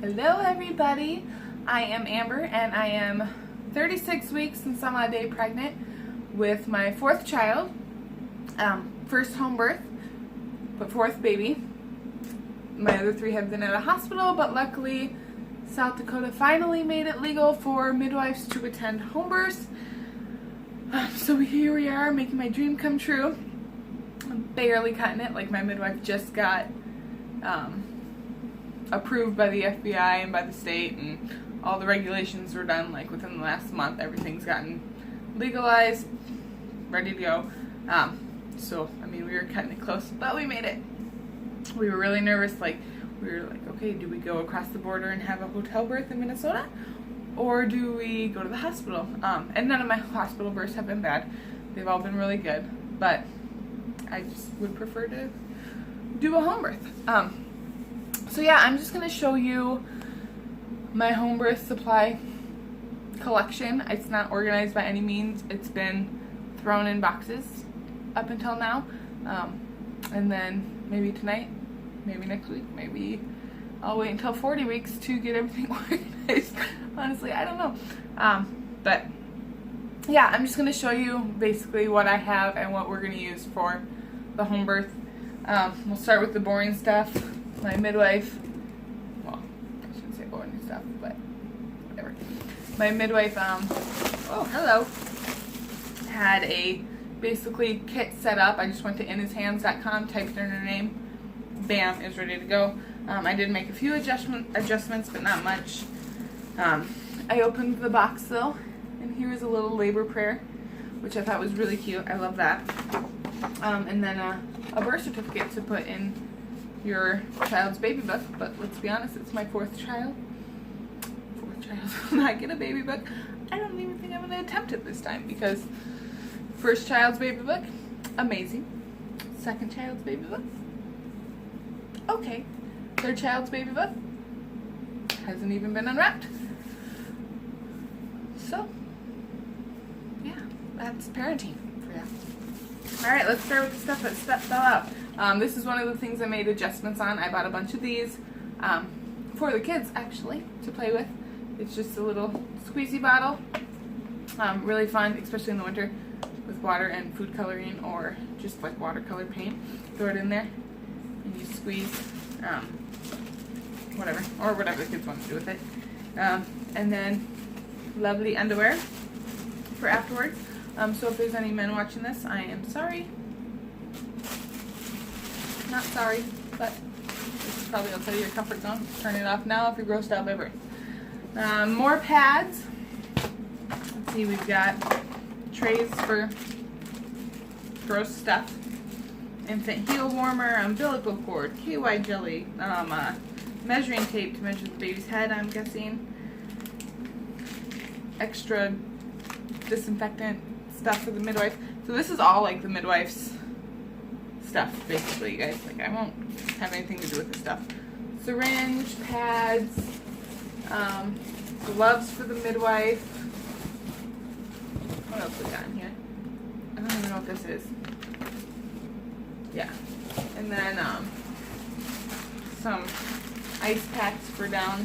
Hello everybody, I am Amber and I am 36 weeks and some odd day pregnant with my fourth child, first home birth, but fourth baby. My other three have been at a hospital, but luckily South Dakota finally made it legal for midwives to attend home births. So here we are making my dream come true. I'm barely cutting it, like my midwife just got approved by the FBI and by the state, and all the regulations were done like within the last month. Everything's gotten legalized, ready to go. So I mean, we were cutting it close, but we made it. We were really nervous, we were like, okay, do we go across the border and have a hotel birth in Minnesota, or do we go to the hospital? And none of my hospital births have been bad. They've all been really good, but I just would prefer to do a home birth. So yeah, I'm just going to show you my home birth supply collection. It's not organized by any means. It's been thrown in boxes up until now. And then maybe tonight, maybe next week, maybe I'll wait until 40 weeks to get everything organized. Honestly, I don't know. But yeah, I'm just going to show you basically what I have and what we're going to use for the home birth. We'll start with the boring stuff. My midwife, well, I shouldn't say boring stuff, but whatever. My midwife, oh, hello, had a basically kit set up. I just went to inhishands.com, typed in her name, bam, is ready to go. I did make a few adjustments, but not much. I opened the box though, and here is a little labor prayer, which I thought was really cute. I love that. And then a birth certificate to put in your child's baby book, but let's be honest, it's my fourth child. When I get a baby book, I don't even think I'm going to attempt it this time, because first child's baby book, amazing. Second child's baby book, okay. Third child's baby book, hasn't even been unwrapped. So, yeah, that's parenting for you. Alright, let's start with the stuff that fell out. This is one of the things I made adjustments on. I bought a bunch of these for the kids, actually, to play with. It's just a little squeezy bottle. Really fun, especially in the winter, with water and food coloring, or just like watercolor paint. Throw it in there, and you squeeze whatever the kids want to do with it. And then lovely underwear for afterwards. So if there's any men watching this, I am sorry. Not sorry, but this is probably outside of your comfort zone. Turn it off now if you're grossed out by birth. More pads. Let's see, we've got trays for gross stuff. Infant heel warmer, umbilical cord, KY jelly, measuring tape to measure the baby's head, I'm guessing. Extra disinfectant stuff for the midwife. So this is all like the midwife's stuff, basically, you guys. Like, I won't have anything to do with this stuff. Syringe, pads, gloves for the midwife. What else we got in here? I don't even know what this is. Yeah. And then some ice packs for down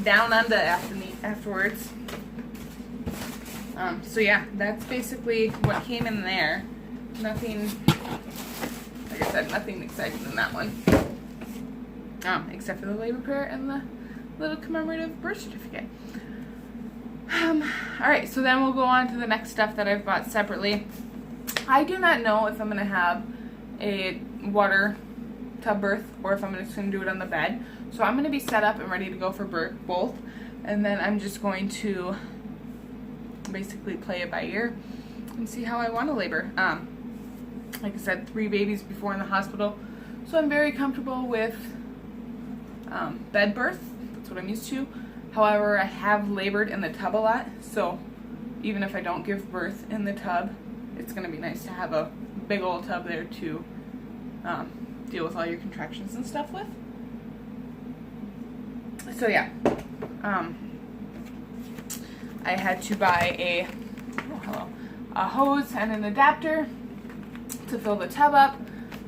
under afterwards. So yeah, that's basically what came in there. Nothing, like I said, nothing exciting in that one. Except for the labor prayer and the little commemorative birth certificate. Alright, so then we'll go on to the next stuff that I've bought separately. I do not know if I'm going to have a water tub birth or if I'm just going to do it on the bed. So I'm going to be set up and ready to go for both. And then I'm just going to basically play it by ear and see how I want to labor. Like I said, 3 babies before in the hospital, so I'm very comfortable with bed birth. That's what I'm used to. However, I have labored in the tub a lot, so even if I don't give birth in the tub, it's going to be nice to have a big old tub there to deal with all your contractions and stuff with. So yeah, I had to buy a hose and an adapter to fill the tub up.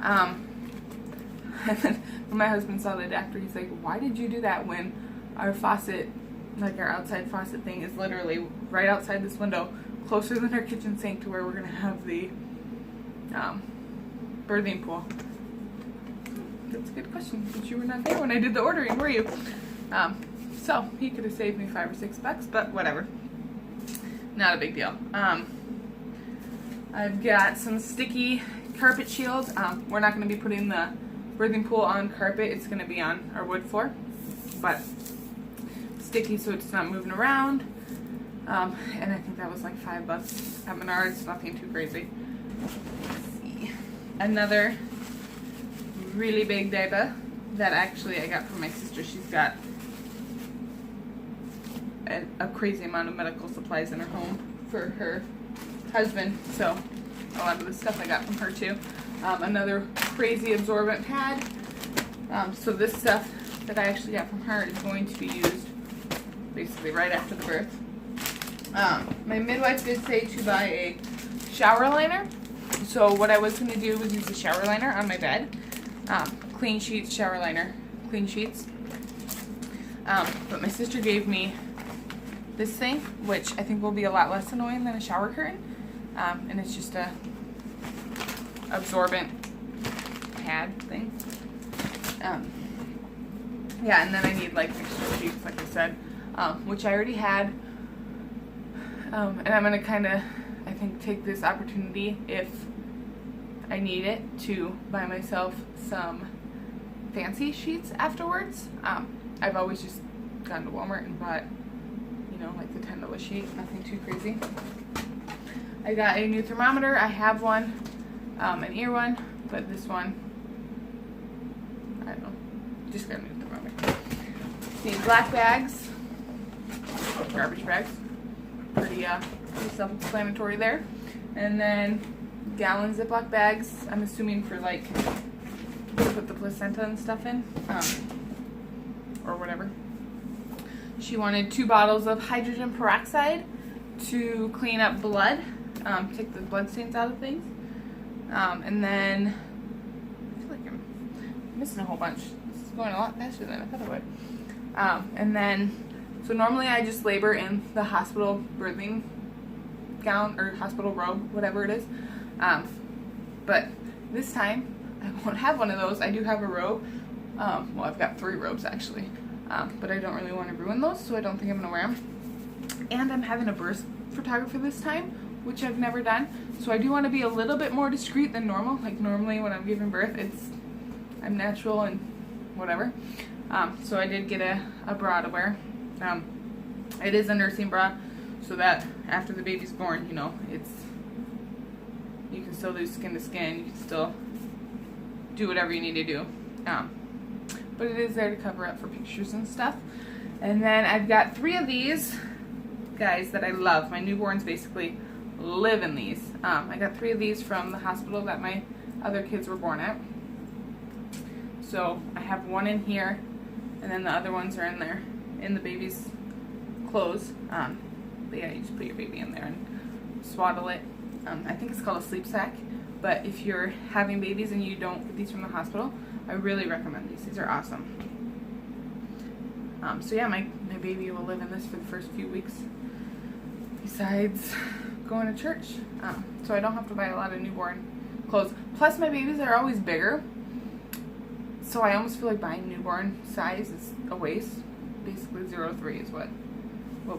And then when my husband saw the adapter, he's like, why did you do that when our faucet, like our outside faucet thing, is literally right outside this window, closer than our kitchen sink to where we're gonna have the birthing pool. That's a good question, but you were not there when I did the ordering, were you? So he could have saved me $5 or $6, but whatever. Not a big deal. I've got some sticky carpet shields. We're not going to be putting the birthing pool on carpet. It's going to be on our wood floor, but sticky so it's not moving around. And I think that was like $5 at Menards. Nothing too crazy. Let's see. Another really big diaper that actually I got from my sister. She's got a crazy amount of medical supplies in her home for her husband, so a lot of the stuff I got from her too. Another crazy absorbent pad. So this stuff that I actually got from her is going to be used basically right after the birth. My midwife did say to buy a shower liner, so what I was going to do was use a shower liner on my bed. Clean sheets, shower liner, clean sheets. But my sister gave me this thing, which I think will be a lot less annoying than a shower curtain. And it's just a absorbent pad thing. Yeah, and then I need like extra sheets, like I said, which I already had. And I'm gonna kind of, I think, take this opportunity, if I need it, to buy myself some fancy sheets afterwards. I've always just gone to Walmart and bought, you know, like the $10 sheet, nothing too crazy. I got a new thermometer. I have one, an ear one, but this one, I don't know, just got a new thermometer. These black bags, garbage bags, pretty self-explanatory there. And then gallon Ziploc bags, I'm assuming for like, to put the placenta and stuff in, or whatever. She wanted 2 bottles of hydrogen peroxide to clean up blood, take the blood stains out of things. And then, I feel like I'm missing a whole bunch. This is going a lot faster than I thought it would. And then, so normally I just labor in the hospital birthing gown, or hospital robe, whatever it is. But this time, I won't have one of those. I do have a robe. Well, I've got 3 robes actually. But I don't really want to ruin those, so I don't think I'm going to wear them. And I'm having a birth photographer this time, which I've never done. So I do want to be a little bit more discreet than normal. Like normally when I'm giving birth, I'm natural and whatever. So I did get a bra to wear. It is a nursing bra, so that after the baby's born, you know, you can still do skin to skin. You can still do whatever you need to do. But it is there to cover up for pictures and stuff. And then I've got 3 of these guys that I love. My newborns basically live in these. I got 3 of these from the hospital that my other kids were born at. So I have one in here, and then the other ones are in there, in the baby's clothes. But yeah, you just put your baby in there and swaddle it. I think it's called a sleep sack. But if you're having babies and you don't get these from the hospital, I really recommend these. These are awesome. So yeah, my baby will live in this for the first few weeks, besides going to church. So I don't have to buy a lot of newborn clothes. Plus my babies are always bigger, so I almost feel like buying newborn size is a waste. Basically 0 to 3 is what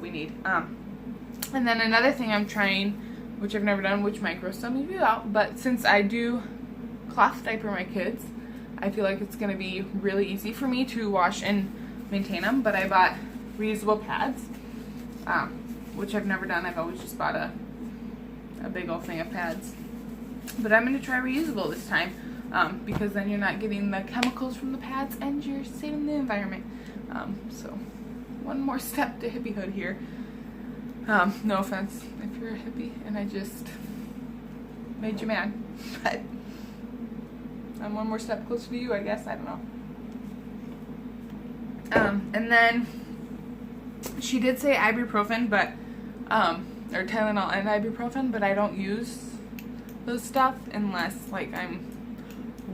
we need. And then another thing I'm trying, which I've never done, which might gross some of you out, but since I do cloth diaper my kids, I feel like it's going to be really easy for me to wash and maintain them. But I bought reusable pads, which I've never done. I've always just bought a big old thing of pads. But I'm going to try reusable this time, because then you're not getting the chemicals from the pads and you're saving the environment. So one more step to hippiehood here. No offense if you're a hippie and I just made you mad, but I'm one more step closer to you, I guess. I don't know. And then she did say ibuprofen, but or Tylenol and ibuprofen, but I don't use those stuff unless like I'm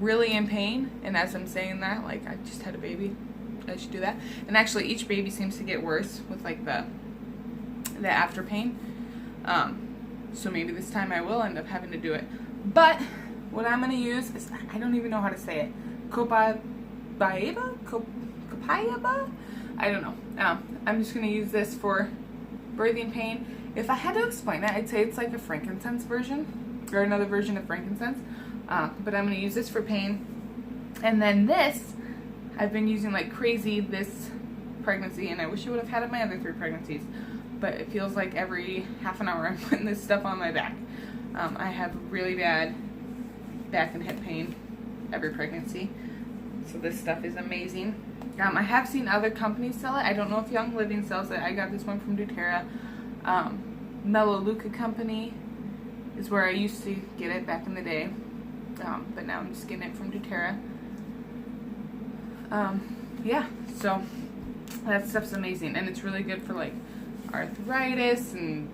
really in pain. And as I'm saying that, like I just had a baby, I should do that. And actually, each baby seems to get worse with like the after pain. So maybe this time I will end up having to do it. But what I'm gonna use is, I don't even know how to say it. Copaiba? I don't know. I'm just gonna use this for birthing pain. If I had to explain it, I'd say it's like a frankincense version, or another version of frankincense. But I'm gonna use this for pain. And then this, I've been using like crazy this pregnancy, and I wish I would have had it my other 3 pregnancies. But it feels like every half an hour I'm putting this stuff on my back. I have really bad back and hip pain every pregnancy. So this stuff is amazing. I have seen other companies sell it. I don't know if Young Living sells it. I got this one from doTERRA. Melaleuca Company is where I used to get it back in the day. But now I'm just getting it from doTERRA. Yeah, so that stuff's amazing. And it's really good for like arthritis and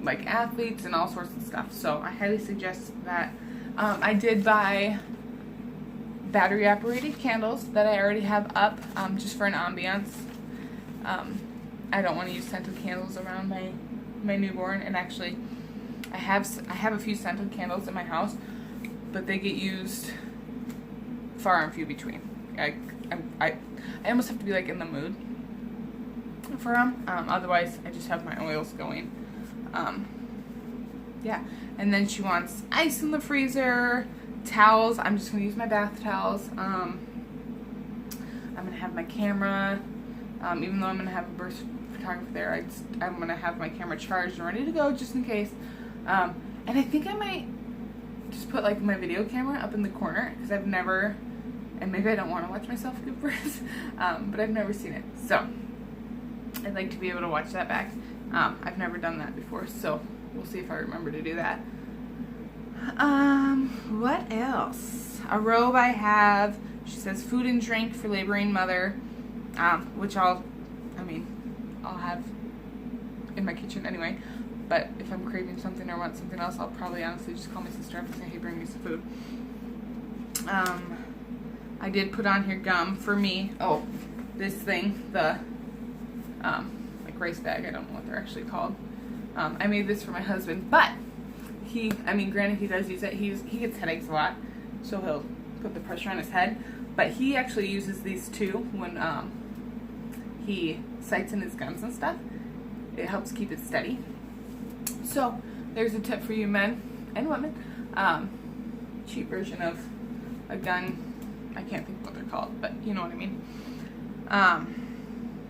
like athletes and all sorts of stuff. So I highly suggest that. I did buy battery operated candles that I already have up, just for an ambiance. I don't want to use scented candles around my newborn, and actually I have a few scented candles in my house, but they get used far and few between. I almost have to be like in the mood for them. Otherwise I just have my oils going. Yeah, and then she wants ice in the freezer, towels. I'm just gonna use my bath towels. I'm gonna have my camera, even though I'm gonna have a burst photographer there, I'm gonna have my camera charged and ready to go just in case. And I think I might just put like my video camera up in the corner, because I've never, and maybe I don't want to watch myself give birth, but I've never seen it, so I'd like to be able to watch that back. I've never done that before, so we'll see if I remember to do that. What else? A robe I have. She says food and drink for laboring mother, which I'll have in my kitchen anyway. But if I'm craving something or want something else, I'll probably honestly just call my sister up and say, hey, bring me some food. I did put on here gum for me. Oh, this thing, the like rice bag. I don't know what they're actually called. I made this for my husband, but granted he does use it. He gets headaches a lot, so he'll put the pressure on his head. But he actually uses these too when he sights in his guns and stuff. It helps keep it steady. So there's a tip for you men and women. Cheap version of a gun. I can't think what they're called, but you know what I mean.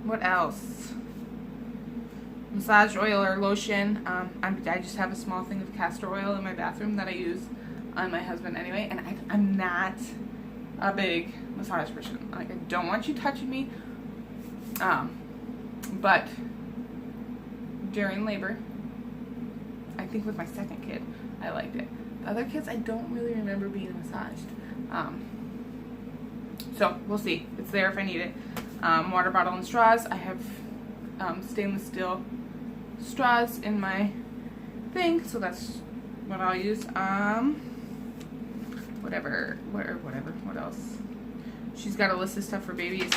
What else? Massage oil or lotion. I just have a small thing of castor oil in my bathroom that I use on my husband anyway, and I'm not a big massage person. Like, I don't want you touching me. But during labor, I think with my second kid, I liked it. The other kids, I don't really remember being massaged. So we'll see. It's there if I need it. Water bottle and straws. I have stainless steel straws in my thing, so that's what I'll use. Whatever. What else? She's got a list of stuff for babies.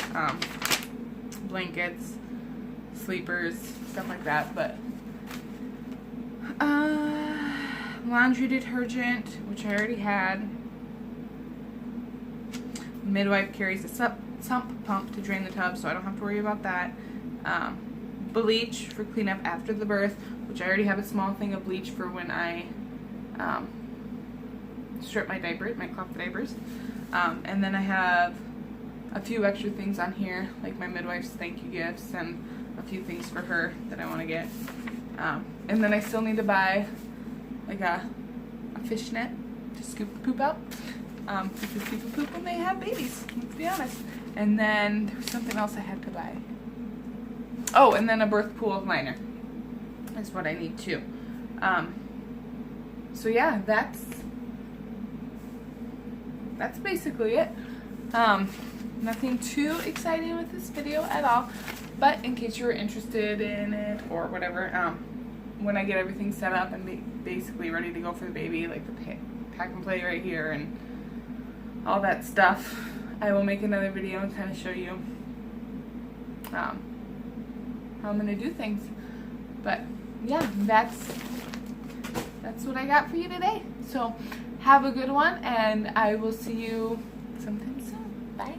Blankets, sleepers, stuff like that. But laundry detergent, which I already had. Midwife carries a sump pump to drain the tub, so I don't have to worry about that. Bleach for cleanup after the birth, which I already have a small thing of bleach for when I strip my diapers, my cloth diapers. And then I have a few extra things on here, like my midwife's thank you gifts and a few things for her that I want to get. And then I still need to buy like a fishnet to scoop the poop out. Because people poop when they have babies, let's be honest. And then there was something else I had to buy. Oh, and then a birth pool liner is what I need too. So yeah, that's basically it. Nothing too exciting with this video at all, but in case you were interested in it or whatever, when I get everything set up and basically ready to go for the baby, like the pack and play right here and all that stuff, I will make another video and kind of show you how I'm gonna do things. But yeah, that's what I got for you today. So have a good one, and I will see you sometime soon. Bye.